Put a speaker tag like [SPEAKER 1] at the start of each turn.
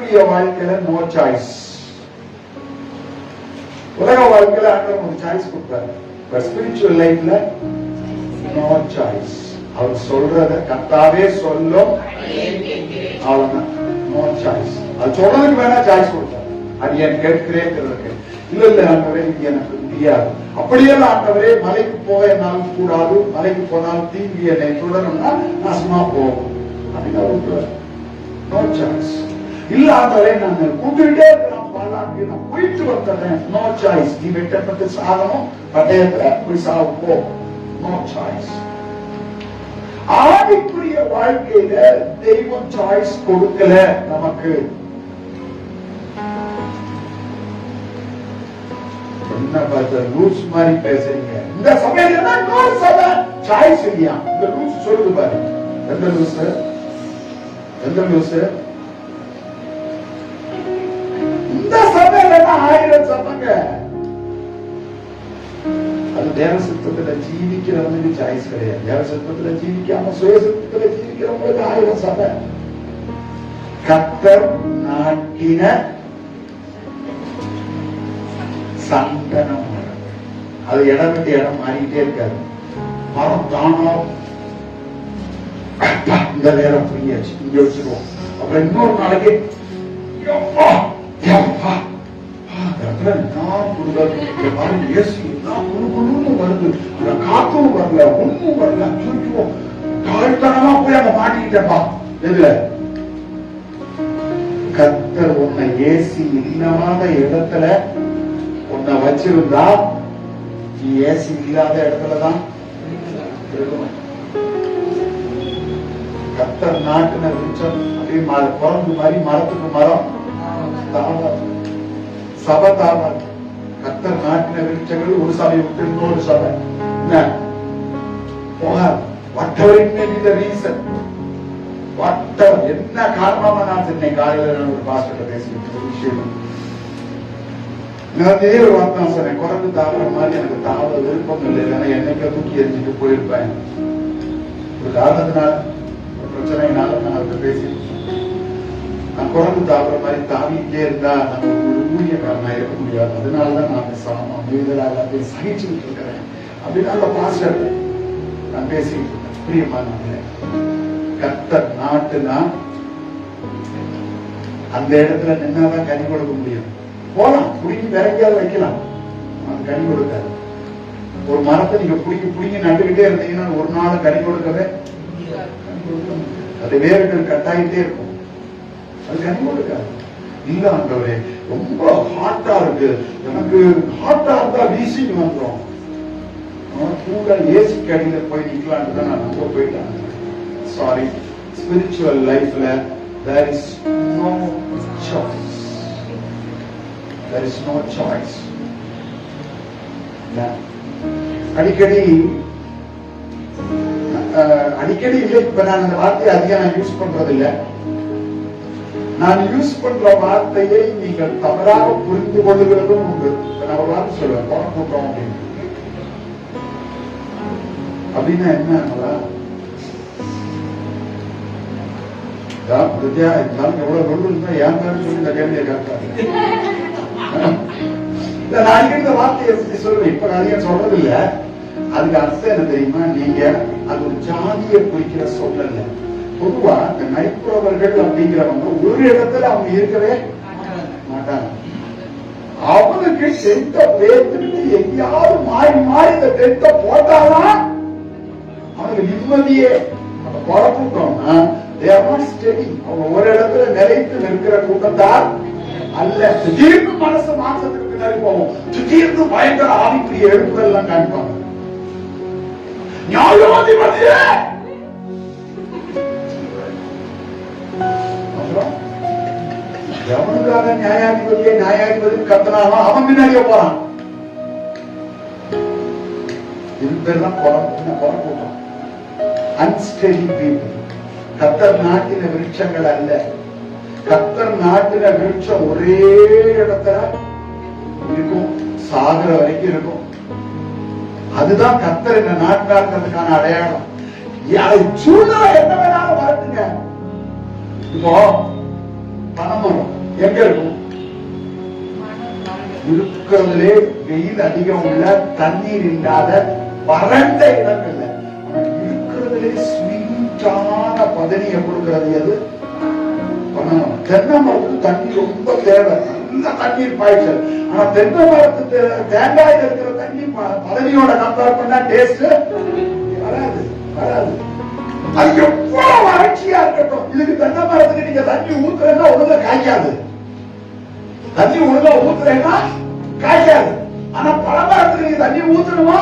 [SPEAKER 1] ஆவிக்குரிய வாழ்க்கையில no choice. உலக வாழ்க்கையில ஆண்டவர் ஒரு சாய்ஸ் கொடுப்பாரு. பட் ஸ்பிரிச்சுவல் லைஃப்ல நோ சாய்ஸ். அவர் சொல்றத கர்த்தாவே சொல்லும், அவ்வளவுதான். No choice. அது சொல்றதுக்கு வேணா சாய்ஸ் கொடுத்தாரு. அது என் கேட்கிறேங்கிறதுக்கு இல்ல இல்ல ஆண்டவரே இது எனக்கு முடியாது. அப்படியெல்லாம் ஆண்டவரே மலைக்கு போக என்னாலும் கூடாது, மலைக்கு போனாலும் தீங்கு என்னை தொடரும்னா நாசமா போகும் அப்படின்னு அவர் நோ சாய்ஸ். இல்ல ஆண்டவரே நான் கூப்பிட்டுட்டே இருக்கிறேன், பாலாக்கு நான் போயிட்டு வந்துடுறேன். No choice. நீ வெட்டப்பட்டு சாகணும், பட்டயத்துல போய் சாவு போ. No choice. ஆவிக்குரிய வாழ்க்கையில தெய்வம் சாய்ஸ் கொடுக்கல நமக்கு. என்ன பார்த்த ரூல்ஸ் மாதிரி பேசுறீங்க? இந்த சபையில சாய்ஸ் இல்லையா? இந்த ரூல்ஸ் சொல்லுது பாரு. எந்த ரூல்ஸ்? எந்த ரூல்ஸ்? இந்த சபையில 1000 சபைங்க. அது தேவ சித்தத்துல ஜீவிக்கிறவனுக்கு சாய்ஸ் கிடையாது. தேவ சித்தத்துல ஜீவிக்காம சுய சித்தத்துல ஜீவிக்கிறவங்களுக்கு 1000 சபை. கர்த்தர் நாட்டின சந்தனம் மரம். அது இடம் விட்டு இடம் மாறிக்கிட்டே இருக்காது. மரம் தானா இந்த நேரம் புரியாச்சு, இங்க வச்சிருவோம். அப்புறம் இன்னொரு நாளைக்கு காத்தும் வரல, ஒண்ணும் வரல. தாழ்த்தனமா போய் அங்க மாட்டிக்கிட்டப்பா. எதுல? கர்த்தர் உன்னை ஏசி இல்லாத இடத்துல உன்னை வச்சிருந்தா நீ ஏசி இல்லாத இடத்துலதான் இருக்கணும். கர்த்தர் நாட்டுன விருட்சம் அப்படியே குரங்கு மாதிரி மரத்துக்கு மரம் தாவாது, சபை தாவாது. கர்த்தர் நாட்டின விருட்சங்கள் ஒரு சபை விட்டு இன்னொரு சபை என்ன போகாது. whatever it may be the reason, whatever என்ன காரணமா நான் சென்னை காலையில ஒரு பாஸ்டர் பேசிக்கிட்டு விஷயம் நான் இதே ஒரு வார்த்தை சொன்னேன். குரங்கு தாவற மாதிரி எனக்கு தாவ விருப்பம் இல்லை, இல்லைன்னா என்னைக்கு தூக்கி எரிஞ்சுட்டு போயிருப்பேன். ஒரு காரணத்தினால ஒரு பிரச்சனைனால நான் அவர்கிட்ட பேசி நான் குரங்கு தாவற மாதிரி தாவிட்டே இருந்தா நம்ம ஒரு ஊழியக்காரனா இருக்க முடியாது. அதனாலதான் நான் சாமம் மீதலாக எல்லாத்தையும் சகிச்சுக்கிட்டு இருக்கிறேன் அப்படின்னு அந்த பாஸ்டர் நான் பேசிக்கிட்டு இருக்கேன். பிரியமானவர்களே, கர்த்தர் நாட்டுனா அந்த இடத்துல நின்னாதான் கனி கொடுக்க முடியும். போலாம் புடிங்கி விறங்கியாவது வைக்கலாம், அது கனி கொடுக்காது. ஒரு மரத்தை நீங்க புடிங்கி நட்டுக்கிட்டே இருந்தீங்கன்னா ஒரு நாள் கனி கொடுக்கவே அது வேர்கள் கட்டாயிட்டே இருக்கும், அது கனி கொடுக்காது. இல்ல ஆண்டவரே ரொம்ப ஹாட்டா இருக்கு, எனக்கு ஹாட்டா இருந்தா வீசிங் வந்துடும், கூட ஏசி கடியில போய் நிக்கலான்னு தான் நான் ரொம்ப போயிட்டேன். சாரி, ஸ்பிரிச்சுவல் லைஃப்ல there is no choice. There is no choice. அடிக்கடி இல்லை, இப்ப நான் அந்த வார்த்தையை அதிகம் நான் யூஸ் பண்றது இல்லை. நான் யூஸ் பண்ற வார்த்தையை நீங்கள் தவறாக புரிந்து கொள்ளுகிறதும் உண்டு. நான் ஒரு வார்த்தை சொல்லுவேன், போன கூட்டம் அப்படின்னு. அப்படின்னா என்ன? எவ்வளவு கொண்டு இருந்தா ஏன் சொல்லி இந்த கேள்வியை கேட்பாங்க. நான் அடிக்கடி இந்த வார்த்தையை சொல்லுவேன், இப்ப அதிகம் சொல்றது இல்ல. அதுக்கு அர்த்தம் என்ன தெரியுமா? நீங்க அது ஒரு ஜாதியை குறிக்கிற சொல்லல. பொதுவா இந்த நைப்புறவர்கள் அப்படிங்கிறவங்க ஒரு இடத்துல அவங்க இருக்கவே மாட்டாங்க. அவனுக்கு டென்ட பேத்துக்கிட்டு எங்கேயாவது மாறி மாறி இந்த டென்ட போட்டாதான் அவனுக்கு நிம்மதியே. குழப்பட்டோம்னா அவங்க ஒரு இடத்துல நிலைத்து நிற்கிற கூட்டத்தார் அல்ல. திடீர்னு மனசு மாற்றத்துக்கு பின்னாடி போவோம், திடீர்னு பயங்கர ஆவிக்குரிய எழுப்புகள் எல்லாம் காண்பாங்க. நியாயாதிபதியே எவனுக்காக நியாயாதிபதி கத்தனாலும் அவன் பின்னாடியே போறான். இது பேர் தான் குழப்பம். Unsteady people. கர்த்தர் நாட்டின விருட்சங்கள் அல்ல. கர்த்தர் நாட்டின விருட்சம் ஒரே இடத்துல இருக்கும், சாகர வரைக்கும் இருக்கும். அதுதான் கர்த்தர் இந்த நாட்டினார்கிறதுக்கான அடையாளம். சூழ்நிலை என்ன வேணாலும் வரட்டுங்க. இப்போ பனைமரம் எங்க இருக்கும்? இருக்கிறதுலே வெயில் அதிகம் உள்ள தண்ணீர் இல்லாத வறண்ட இடங்கள்ல. இருக்கிறதுலே ஸ்வீட்டான பதனியை கொடுக்கிறது எது? பனம். தென்னை மரத்துக்கு தண்ணி ரொம்ப தேவை, நல்ல தண்ணீர் பாய்ச்சல். ஆனா தென்னை மரத்துக்கு தேங்காயில இருக்கிற தண்ணி பதனியோட கம்பேர் பண்ணா டேஸ்ட் வராது வராது. அது எவ்வளவு வறட்சியா இருக்கட்டும், இதுக்கு தென்னை மரத்துக்கு நீங்க தண்ணி ஊத்துறேன்னா ஒழுங்கா காய்க்காது. தண்ணி ஒழுங்கா ஊத்துறேன்னா காய்க்காது. ஆனா பழமரத்துக்கு நீங்க தண்ணி ஊத்தணுமா?